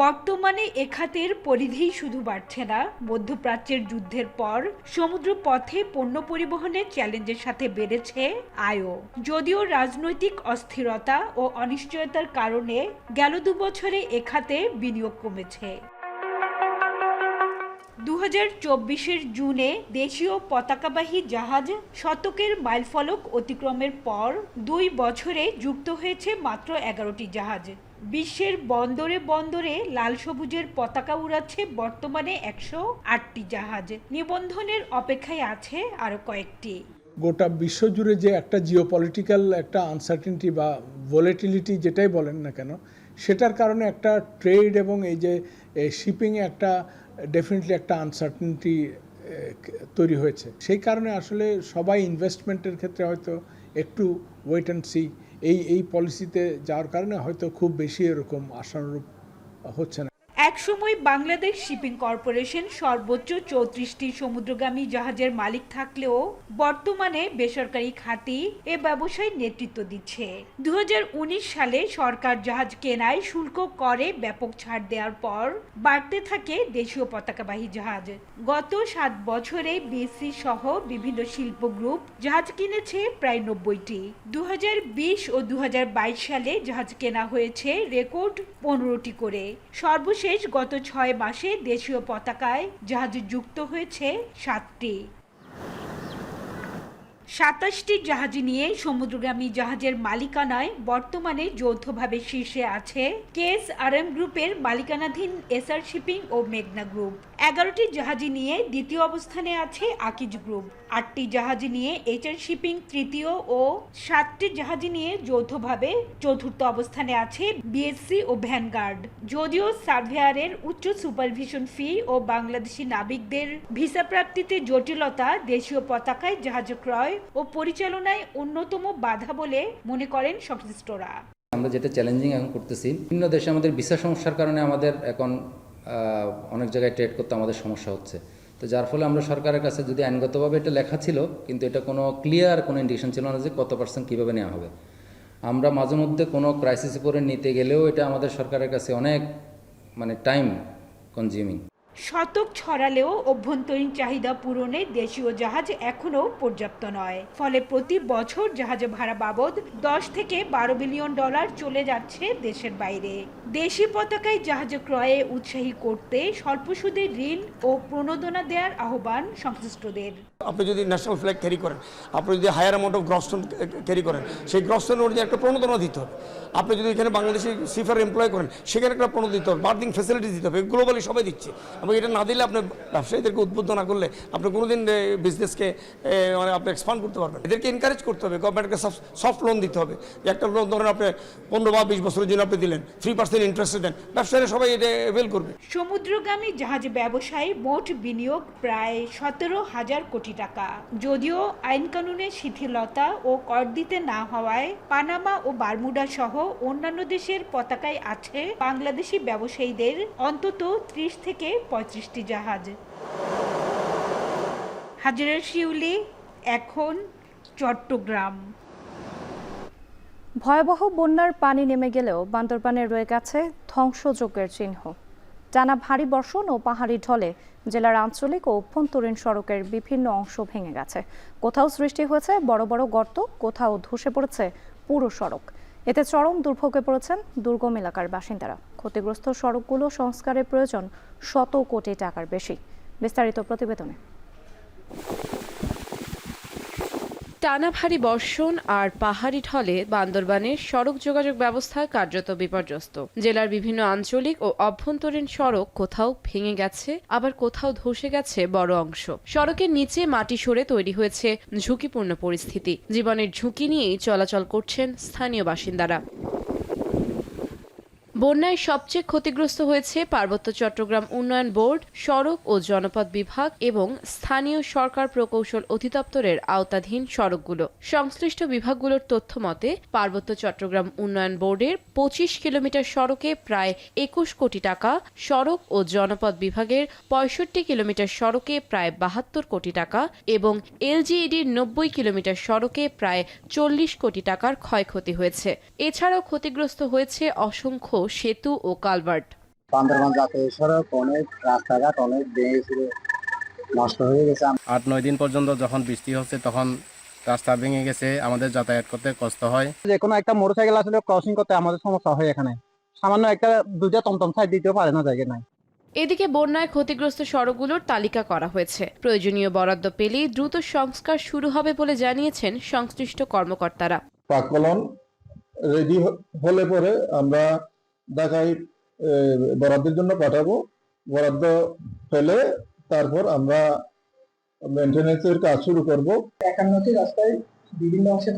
বর্তমানে এ খাতের পরিধি শুধু বাড়ছে না, মধ্যপ্রাচ্যের যুদ্ধের পর সমুদ্র পথে পণ্য পরিবহনের চ্যালেঞ্জের সাথে বেড়েছে আয়ও। যদিও রাজনৈতিক অস্থিরতা ও অনিশ্চয়তার কারণে গেল 2 বছরে এ খাতে বিনিয়োগ কমেছে। 2024 জুনে দেশীয় পতাকাবাহী জাহাজ শতকের মাইলফলক অতিক্রমের পর 2 বছরে যুক্ত হয়েছে মাত্র 11টি জাহাজ। বিশ্বের বন্দরে বন্দরে লাল সবুজের পতাকা উড়াচ্ছে বর্তমানে 108টি জাহাজ। নিবন্ধনের অপেক্ষায় আছে আরও কয়েকটি। গোটা বিশ্বজুড়ে যে একটা জিওপলিটিক্যাল একটা আনসার্টেনিটি বা ভোলেটিলিটি যেটাই বলেন না কেন, সেটার কারণে একটা ট্রেড এবং এই যে শিপিংয়ে একটা ডেফিনেটলি একটা আনসার্টেনিটি তৈরি হয়েছে। সেই কারণে আসলে সবাই ইনভেস্টমেন্টের ক্ষেত্রে হয়তো একটু ওয়েট অ্যান্ড সি এই পলিসিতে যাওয়ার কারণে হয়তো খুব বেশি এরকম আশানুরূপ হচ্ছে না। এক একসময় বাংলাদেশ শিপিং কর্পোরেশন সর্বোচ্চ 34টি সমুদ্রগামী জাহাজের মালিক থাকলেও বর্তমানে বেসরকারি খাতই এ ব্যবসায় নেতৃত্ব দিচ্ছে। 2019 সালে সরকার জাহাজ কেনায় শুল্ক করে ব্যাপক ছাড় দেওয়ার পর বাড়তে থাকে দেশীয় পতাকাবাহী জাহাজ। গত 7 বছরে বিএসসি সহ বিভিন্ন শিল্প গ্রুপ জাহাজ কিনেছে প্রায় 90টি। 2020 ও 2022 সালে জাহাজ কেনা হয়েছে রেকর্ড 15টি করে। সর্বশেষ গত 6 মাসে দেশীয় পতাকায় জাহাজ যুক্ত হয়েছে 7টি। 27টি জাহাজ নিয়ে সমুদ্রগামী জাহাজের মালিকানায় বর্তমানে যৌথভাবে শীর্ষে আছে KSRM গ্রুপের মালিকানাধীন এসআর শিপিং ও মেঘনা গ্রুপ। 11টি জাহাজ নিয়ে দ্বিতীয় অবস্থানে আছে আকিজ গ্রুপ। 8টি জাহাজ নিয়ে HR শিপিং তৃতীয় ও 7টি জাহাজ নিয়ে যৌথভাবে চতুর্থ অবস্থানে আছে বিএসসি ও ভ্যানগার্ড। যদিও সার্ভেয়ারের উচ্চ সুপারভিশন ফি ও বাংলাদেশি নাবিকদের ভিসা প্রাপ্তিতে জটিলতা দেশীয় পতাকায় জাহাজ ক্রয় ও পরিচালনায় অন্যতম বাধা বলে মনে করেন সংশ্লিষ্টরা। আমরা যেটা চ্যালেঞ্জিং এখন করতেছি, বিভিন্ন দেশে আমাদের ভিসা সমস্যার কারণে আমাদের এখন অনেক জায়গায় ট্রেড করতে আমাদের সমস্যা হচ্ছে। তো যার ফলে আমরা সরকারের কাছে, যদি আইনগতভাবে এটা লেখা ছিল কিন্তু এটা কোনো ক্লিয়ার কোনো ইন্ডিকেশন ছিল না যে কত % কীভাবে নেওয়া হবে। আমরা মাঝে মধ্যে কোনো ক্রাইসিসে পরে নিতে গেলেও এটা আমাদের সরকারের কাছে অনেক টাইম কনজিউমিং। শতক ছড়ালেও অভ্যন্তরীণ চাহিদা পূরণে দেশীয় জাহাজ এখনও পর্যাপ্ত নয়। ফলে প্রতি বছর জাহাজ ভাড়া বাবদ 10 থেকে 12 বিলিয়ন ডলার চলে যাচ্ছে দেশের বাইরে। দেশি পতাকায় জাহাজ ক্রয়ে উৎসাহী করতে স্বল্প সুদে ঋণ ও প্রণোদনা দেওয়ার আহ্বান সংশ্লিষ্টদের। আপনি যদি ন্যাশনাল ফ্ল্যাগ ক্যারি করেন, আপনি যদি হায়ার অ্যামাউন্ট অফ গ্রসটোন ক্যারি করেন, সেই গ্রসটোন অনুযায়ী একটা প্রণোদনা দিতে হবে। আপনি যদি এখানে বাংলাদেশি সিফার এমপ্লয় করেন, সেখানে একটা প্রণোদনা দিতে হবে, বার্থিং ফ্যাসিলিটি দিতে হবে। গ্লোবালি সবাই দিচ্ছে, এবং এটা না দিলে আপনার ব্যবসায়ীদেরকে উদ্বুদ্ধ না করলে আপনি কোনোদিন বিজনেসকে আপনি এক্সপান্ড করতে পারবেন। এদেরকে এনকারেজ করতে হবে, গভর্নমেন্টকে সফট লোন দিতে হবে। একটা লোন ধরেন আপনি 15 বা 20 বছরের জন্য আপনি দিলেন, 3% ইন্টারেস্টে দেন, ব্যবসায়ীরা সবাই এটা অ্যাভেল করবে। সমুদ্রগামী জাহাজ ব্যবসায় মোট বিনিয়োগ প্রায় 17,000 কোটি টাকা। যদিও আইন কানুনের শিথিলতা ও কর দিতে না হওয়ায় পানামা ও বারমুডা সহ অন্যান্য দেশের পতাকায় আছে বাংলাদেশি ব্যবসায়ীদের অন্তত 30 থেকে 35টি জাহাজ। হাজরা শিউলি, এখন চট্টগ্রাম। ভয়াবহ বন্যার পানি নেমে গেলেও বান্দরবানে রয়ে গেছে ধ্বংসযজ্ঞের চিহ্ন। টানা ভারী বর্ষণ ও পাহাড়ি ঢলে জেলার আঞ্চলিক ও অভ্যন্তরীণ সড়কের বিভিন্ন অংশ ভেঙে গেছে। কোথাও সৃষ্টি হয়েছে বড় বড় গর্ত, কোথাও ধসে পড়েছে পুরো সড়ক। এতে চরম দুর্ভোগে পড়েছেন দুর্গম এলাকার বাসিন্দারা। ক্ষতিগ্রস্ত সড়কগুলো সংস্কারের প্রয়োজন 100 কোটি টাকার বেশি। বিস্তারিত প্রতিবেদনে। টানা ভারী বর্ষণ আর পাহাড়ি ঢলে বান্দরবানের সড়ক যোগাযোগ ব্যবস্থা কার্যত বিপর্যস্ত। জেলার বিভিন্ন আঞ্চলিক ও অভ্যন্তরীণ সড়ক কোথাও ভেঙে গেছে, আবার কোথাও ধসে গেছে বড় অংশ। সড়কের নিচে মাটি সরে তৈরি হয়েছে ঝুঁকিপূর্ণ পরিস্থিতি। জীবনের ঝুঁকি নিয়েই চলাচল করছেন স্থানীয় বাসিন্দারা। বন্যায় সবচেয়ে ক্ষতিগ্রস্ত হয়েছে পার্বত্য চট্টগ্রাম উন্নয়ন বোর্ড, সড়ক ও জনপথ বিভাগ এবং স্থানীয় সরকার প্রকৌশল অধিদপ্তরের আওতাধীন সড়কগুলো। সংশ্লিষ্ট বিভাগগুলোর তথ্য মতে পার্বত্য চট্টগ্রাম উন্নয়ন বোর্ডের 25 কিলোমিটার সড়কে প্রায় 21 কোটি টাকা, সড়ক ও জনপথ বিভাগের 65 কিলোমিটার সড়কে প্রায় 72 কোটি টাকা এবং এলজিইডির 90 কিলোমিটার সড়কে প্রায় 40 কোটি টাকার ক্ষয়ক্ষতি হয়েছে। এছাড়াও ক্ষতিগ্রস্ত হয়েছে অসংখ্য সেতু ও কালভার্ট। বান্দরবান জাতীয় সড়ক অনেক রাস্তাঘাট অনেক নষ্ট হয়ে গেছে। 8-9 দিন পর্যন্ত যখন বৃষ্টি হচ্ছে তখন রাস্তা ভেঙে গেছে, আমাদের যাতায়াত করতে কষ্ট হয়। যে কোনো একটা মোটরসাইকেল আসলে ক্রসিং করতে আমাদের সমস্যা হয়। এখানে সামান্য একটা দুইটা টমটম সাইড দিতেও পারে না, জায়গা নাই। এদিকে বন্যায় ক্ষতিগ্রস্ত সড়কগুলোর তালিকা করা হয়েছে। প্রয়োজনীয় বরাদ্দ পেলেই দ্রুত সংস্কার শুরু হবে বলে জানিয়েছেন সংশ্লিষ্ট কর্মকর্তারা। পাকলন রেডি হলে পরে আমরা ঢাকায় বরাদ্দের জন্য পাঠাবো। বরাদ্দ পেলে তারপর আমরা মেইনটেনেন্সের কাজ শুরু করব। 51টি রাস্তায় বিভিন্ন অংশে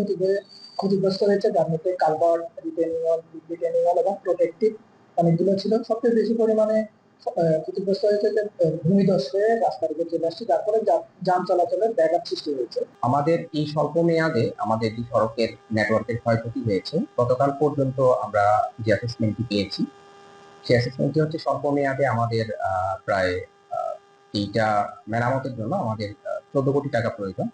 ক্ষতিগ্রস্ত হয়েছে, যার মধ্যে কালভার্ট, রিটেনিং ওয়াল এবং প্রোটেক্টিভ অনেকগুলো ছিল। সবচেয়ে বেশি পরিমাণে ক্ষতিগ্রস্ত হয়েছে যে ভূমিধস হয়ে রাস্তার উপর চলে আসছে, যার ফলে যান চলাচলের ব্যাঘাত সৃষ্টি হয়েছে। আমাদের এই স্বল্প মেয়াদে আমাদের যে সড়কের নেটওয়ার্কের ক্ষয়ক্ষতি হয়েছে, গতকাল পর্যন্ত আমরা যে অ্যাসেসমেন্টটি পেয়েছি সেই অ্যাসেসমেন্টটি হচ্ছে স্বল্প মেয়াদে আমাদের প্রায় এইটা মেরামতের জন্য আমাদের 14 কোটি টাকা প্রয়োজন।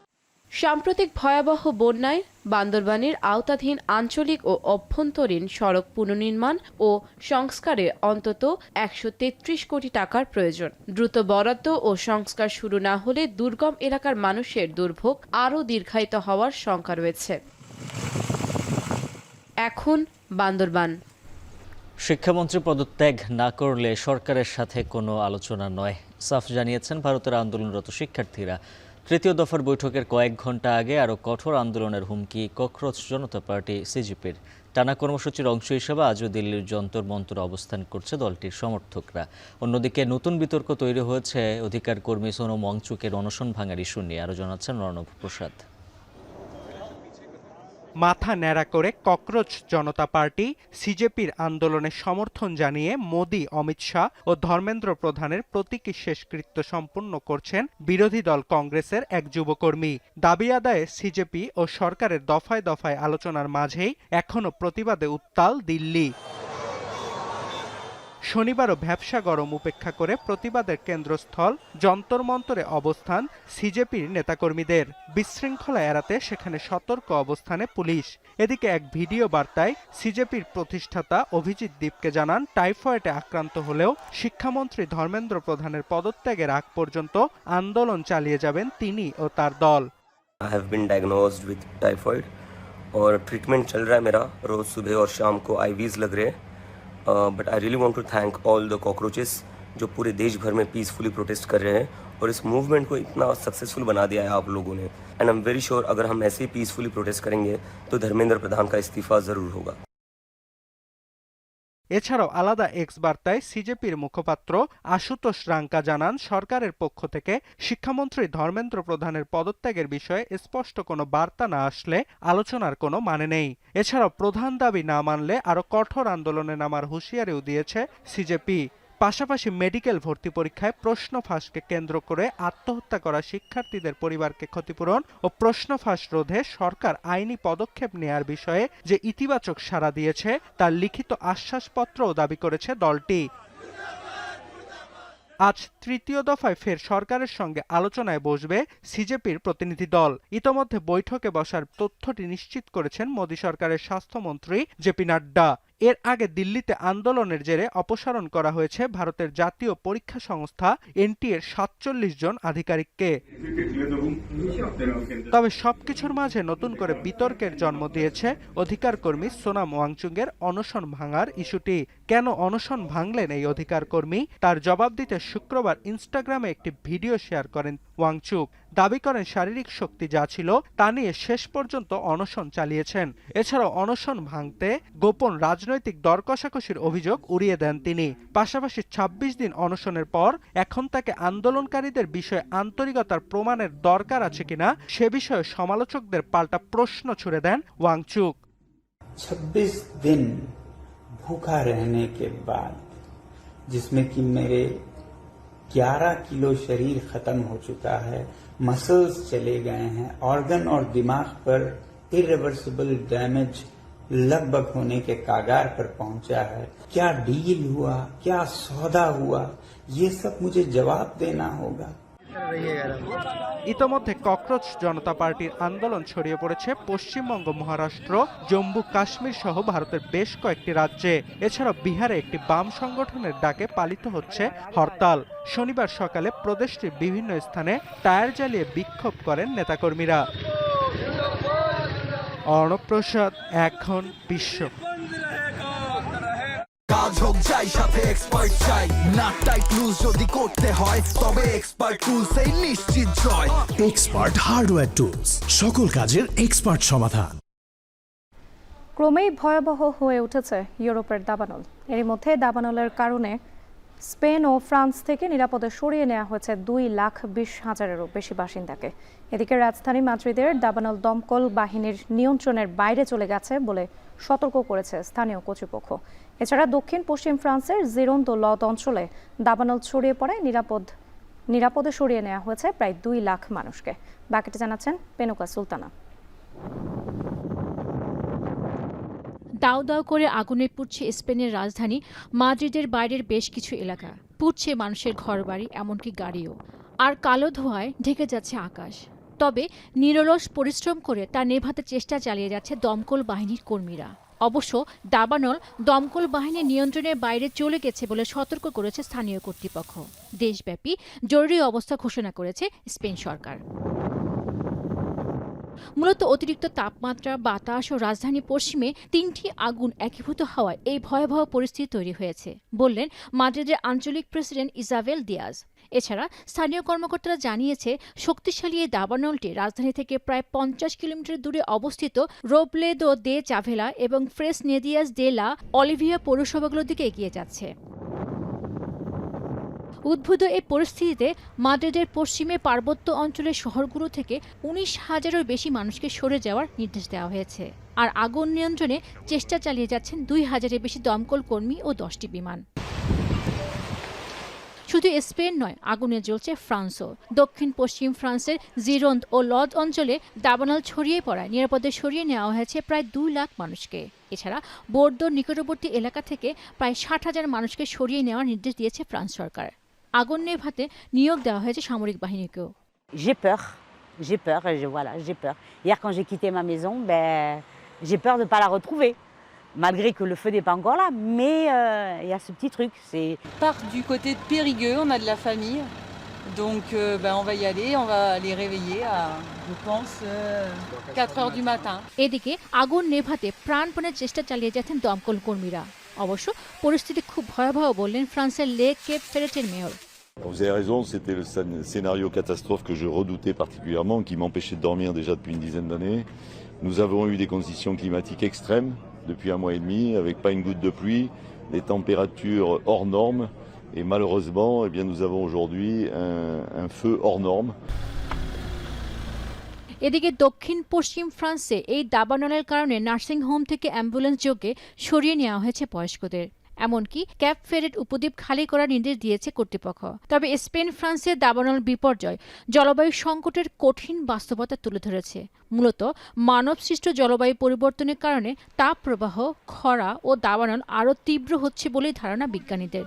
সাম্প্রতিক ভয়াবহ বন্যায় বান্দরবানের আওতাধীন আঞ্চলিক ও অভ্যন্তরীণ সড়ক পুনর্নির্মাণ ও সংস্কারে অন্তত 133 কোটি টাকার প্রয়োজন। দ্রুত বরাদ্দ ও সংস্কার শুরু না হলে দুর্গম এলাকার মানুষের দুর্ভোগ আরও দীর্ঘায়িত হওয়ার শঙ্কা রয়েছে। এখন বান্দরবান। শিক্ষামন্ত্রী পদত্যাগ না করলে সরকারের সাথে কোনো আলোচনা নয়, সাফ জানিয়েছেন ভারতের আন্দোলনরত শিক্ষার্থীরা। তৃতীয় দফার বৈঠকের কয়েক ঘন্টা আগে আরও কঠোর আন্দোলনের হুমকি ককরোচ জনতা পার্টি সিজিপির। টানা কর্মসূচির অংশ হিসেবে আজও দিল্লির যন্তর মন্তরে অবস্থান করছে দলটির সমর্থকরা। অন্যদিকে নতুন বিতর্ক তৈরি হয়েছে অধিকার কর্মী সোনম ওয়াংচুকের অনশন ভাঙার ইস্যু নিয়ে। আরও জানাচ্ছেন রণব প্রসাদ। মাথা ন্যাড়া করে ককরোচ জনতা পার্টি সিজেপির আন্দোলনে সমর্থন জানিয়ে মোদি, অমিত শাহ ও ধর্মেন্দ্র প্রধানের প্রতীকী শেষকৃত্য সম্পন্ন করছেন বিরোধী দল কংগ্রেসের এক যুবকর্মী। দাবি আদায়ে সিজেপি ও সরকারের দফায় দফায় আলোচনার মাঝেই এখনও প্রতিবাদে উত্তাল দিল্লি। শনিবারও ভ্যাপসা গরম উপেক্ষা করে প্রতিবাদের কেন্দ্রস্থল যন্তর মন্তরে অবস্থান সিজেপির নেতাকর্মীদের। বিশৃঙ্খলা এড়াতে সেখানে সতর্ক অবস্থানে পুলিশ। এদিকে এক ভিডিও বার্তায় সিজেপির প্রতিষ্ঠাতা অভিজিৎ দীপকে জানান, টাইফয়েডে আক্রান্ত হলেও শিক্ষামন্ত্রী ধর্মেন্দ্র প্রধানের পদত্যাগের আগ পর্যন্ত আন্দোলন চালিয়ে যাবেন তিনি ও তার দল। I have been diagnosed with typhoid और ट्रीटमेंट चल रहा है मेरा, रोज सुबह और शाम को IVs लग रहे हैं। But I really want to thank all the cockroaches जो पूरे देश भर में पीसफुली प्रोटेस्ट कर रहे हैं और इस मूवमेंट को इतना सक्सेसफुल बना दिया है आप लोगों ने। And I am very sure अगर हम ऐसे ही पीसफुली प्रोटेस्ट करेंगे तो धर्मेंद्र प्रधान का इस्तीफा जरूर होगा। এছাড়াও আলাদা এক্স বার্তায় সিজেপির মুখপাত্র আশুতোষ রাঙ্কা জানান, সরকারের পক্ষ থেকে শিক্ষামন্ত্রী ধর্মেন্দ্র প্রধানের পদত্যাগের বিষয়ে স্পষ্ট কোনো বার্তা না আসলে আলোচনার কোনো মানে নেই। এছাড়াও প্রধান দাবি না মানলে আরও কঠোর আন্দোলনে নামার হুঁশিয়ারিও দিয়েছে সিজেপি। পাশাপাশি মেডিকেল ভর্তি পরীক্ষায় প্রশ্ন ফাঁসকে কেন্দ্র করে আত্মহত্যা করা শিক্ষার্থীদের পরিবারকে ক্ষতিপূরণ ও প্রশ্ন ফাঁস রোধে সরকার আইনি পদক্ষেপ নেয়ার বিষয়ে যে ইতিবাচক সাড়া দিয়েছে তার লিখিত আশ্বাসপত্রও দাবি করেছে দলটি। আজ তৃতীয় দফায় ফের সরকারের সঙ্গে আলোচনায় বসবে সিজেপির প্রতিনিধি দল। ইতোমধ্যে বৈঠকে বসার তথ্যটি নিশ্চিত করেছেন মোদী সরকারের স্বাস্থ্যমন্ত্রী জেপি নাড্ডা। এর আগে দিল্লিতে আন্দোলনের জেরে অপসারণ করা হয়েছে ভারতের জাতীয় পরীক্ষা সংস্থা এনটিএর 47 জন আধিকারিককে। তবে সবকিছুর মাঝে নতুন করে বিতর্কের জন্ম দিয়েছে অধিকার কর্মী সোনাম ওয়াংচুকের অনশন ভাঙার ইস্যুটি। কেন অনশন ভাঙলেন এই অধিকার কর্মী, তার জবাব দিতে শুক্রবার ইনস্টাগ্রামে একটি ভিডিও শেয়ার করেন ওয়াংচুক। দাবি করেন শারীরিক শক্তি যা ছিল তা নিয়ে শেষ পর্যন্ত অনশন চালিয়েছেন। এছাড়াও অনশন ভাঙতে গোপন রাজনৈতিক দর কষাকষির অভিযোগ উড়িয়ে দেন তিনি। পাশাপাশি 26 দিন অনশনের পর এখন তাকে আন্দোলনকারীদের বিষয়ে আন্তরিকতার প্রমাণের দরকার আছে কিনা সে বিষয়ে সমালোচকদের পাল্টা প্রশ্ন ছুড়ে দেন ওয়াংচুক। 26 दिन भूखा रहने के बाद जिसमें कि मेरे 11 किलो शरीर खत्म हो चुका है, मसल्स चले गए हैं, ऑर्गन और दिमाग पर इरिवर्सिबल डैमेज लगभग होने के कागार पर पहुंचा है। क्या डील हुआ, क्या सौदा हुआ, ये सब मुझे जवाब देना होगा। ইতোমধ্যে ককরোচ জনতা পার্টির আন্দোলন ছড়িয়ে পড়েছে পশ্চিমবঙ্গ, মহারাষ্ট্র, জম্মু কাশ্মীর সহ ভারতের বেশ কয়েকটি রাজ্যে। এছাড়াও বিহারে একটি বাম সংগঠনের ডাকে পালিত হচ্ছে হরতাল। শনিবার সকালে প্রদেশটির বিভিন্ন স্থানে টায়ার জ্বালিয়ে বিক্ষোভ করেন নেতাকর্মীরা। অর্ণব প্রসাদ, এখন বিশ্ব। কাজ হোক যাই সাথে এক্সপার্ট চাই, না টাইট লুজ যদি করতে হয় তবে এক্সপার্ট টুলস এই নিশ্চিত জয়। এক্সপার্ট হার্ডওয়্যার টুলস, সকল কাজের এক্সপার্ট সমাধান। ক্রমেই ভয়াবহ হয়ে উঠেছে ইউরোপের দাবানল। এর মধ্যে দাবানলের কারণে স্পেন ও ফ্রান্স থেকে নিরাপদে সরিয়ে নেওয়া হয়েছে 2,20,000-এরও বেশি বাসিন্দাকে। এদিকে রাজধানী মাদ্রিদের দাবানল দমকল বাহিনীর নিয়ন্ত্রণের বাইরে চলে গেছে বলে সতর্ক করেছে স্থানীয় কর্তৃপক্ষ। এছাড়া দক্ষিণ পশ্চিম ফ্রান্সের জিরোন্দ লদ অঞ্চলে দাবানল ছড়িয়ে পড়ায় নিরাপদে সরিয়ে নেওয়া হয়েছে প্রায় 2 লাখ মানুষকে। বাকিটা জানাচ্ছেন পেনুকা সুলতানা। দাউ দাউ করে আগুনে পুড়ছে স্পেনের রাজধানী মাদ্রিদের বাইরের বেশ কিছু এলাকা, পুড়ছে মানুষের ঘরবাড়ি, এমনকি গাড়িও। আর কালো ধোঁয়ায় ঢেকে যাচ্ছে আকাশ। তবে নিরলস পরিশ্রম করে তা নেভাতে চেষ্টা চালিয়ে যাচ্ছে দমকল বাহিনীর কর্মীরা। অবশ্য দাবানল দমকল বাহিনীর নিয়ন্ত্রণের বাইরে চলে গেছে বলে সতর্ক করেছে স্থানীয় কর্তৃপক্ষ। দেশব্যাপী জরুরি অবস্থা ঘোষণা করেছে স্পেন সরকার। মূলত অতিরিক্ত তাপমাত্রা, বাতাস ও রাজধানী পশ্চিমে 3টি আগুন একীভূত হওয়ায় এই ভয়াবহ পরিস্থিতি তৈরি হয়েছে, বললেন মাদ্রিদের আঞ্চলিক প্রেসিডেন্ট ইজাবেল দিয়াজ। এছাড়া স্থানীয় কর্মকর্তারা জানিয়েছে, শক্তিশালী এই দাবানলটি রাজধানী থেকে প্রায় 50 কিলোমিটার দূরে অবস্থিত রোবলেদো দে চাভেলা এবং ফ্রেস নেদিয়াস দে লা অলিভিয়া পৌরসভাগুলোর দিকে এগিয়ে যাচ্ছে। উদ্ভূত এই পরিস্থিতিতে মাদ্রিদের পশ্চিমে পার্বত্য অঞ্চলের শহরগুলো থেকে 19,000-এরও বেশি মানুষকে সরে যাওয়ার নির্দেশ দেওয়া হয়েছে। আর আগুন নিয়ন্ত্রণে চেষ্টা চালিয়ে যাচ্ছেন 2,000-এর বেশি দমকল কর্মী ও 10টি বিমান। শুধু স্পেন নয়, আগুনে জ্বলছে ফ্রান্সও। দক্ষিণ পশ্চিম ফ্রান্সের জিরোন্দ ও লদ অঞ্চলে দাবানল ছড়িয়ে পড়ায় নিরাপদে সরিয়ে নেওয়া হয়েছে প্রায় 2 লাখ মানুষকে। এছাড়া বোর্দোর নিকটবর্তী এলাকা থেকে প্রায় 60,000 মানুষকে সরিয়ে নেওয়ার নির্দেশ দিয়েছে ফ্রান্স সরকার। আগুন নেভাতে নিয়োগ দেওয়া হয়েছে সামরিক বাহিনীকেও। J'ai peur, j'ai peur. Hier, quand j'ai quitté ma maison, j'ai peur de ne pas la retrouver. Malgré que le feu n'est pas encore là, mais il y a ce petit truc. C'est part du côté de Périgueux, on a de la famille, donc on va y aller, on va les réveiller à, je pense, 4 heures du matin. এদিকে আগুন নেভাতে প্রাণপণে চেষ্টা চালিয়ে যাচ্ছেন দমকল কর্মীরা। অবশ্য পরিস্থিতি খুব ভয়াবহ বললেন ফ্রান্সের লে কেপ ফেরেটের mayor. Vous avez raison, c'était le scénario catastrophe que je redoutais particulièrement, qui m'empêchait de dormir déjà depuis une dizaine d'années. Nous avons eu des conditions climatiques extrêmes depuis 1 mois et demi, avec pas une goutte de pluie, des températures hors normes, et malheureusement, nous avons aujourd'hui un feu hors norme. এদিকে দক্ষিণ পশ্চিম ফ্রান্সে এই দাবানলের কারণে nursing home থেকে ambulance যোগে সরিয়ে নেওয়া হয়েছে বয়স্কদের। এমনকি ক্যাপ ফেরেট উপদ্বীপ খালি করার নির্দেশ দিয়েছে কর্তৃপক্ষ। তবে স্পেন ফ্রান্সের দাবানল বিপর্যয় জলবায়ু সংকটের কঠিন বাস্তবতা তুলে ধরেছে। মূলত মানবসৃষ্ট জলবায়ু পরিবর্তনের কারণে তাপ প্রবাহ, খরা ও দাবানল আরও তীব্র হচ্ছে বলেই ধারণা বিজ্ঞানীদের।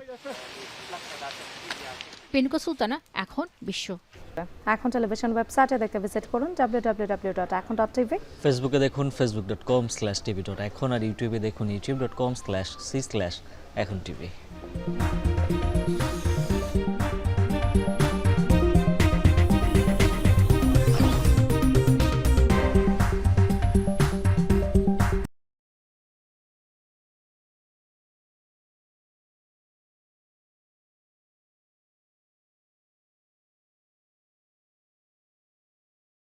পেনুকা সুলতানা, এখন বিশ্ব। এখন টেলিভিশন ওয়েবসাইটে দেখতে ভিজিট করুন www.ekhon.tv। ফেসবুকে দেখুন facebook.com/tv.ekhon আর ইউটিউবে দেখুন youtube.com/c/ekhon tv।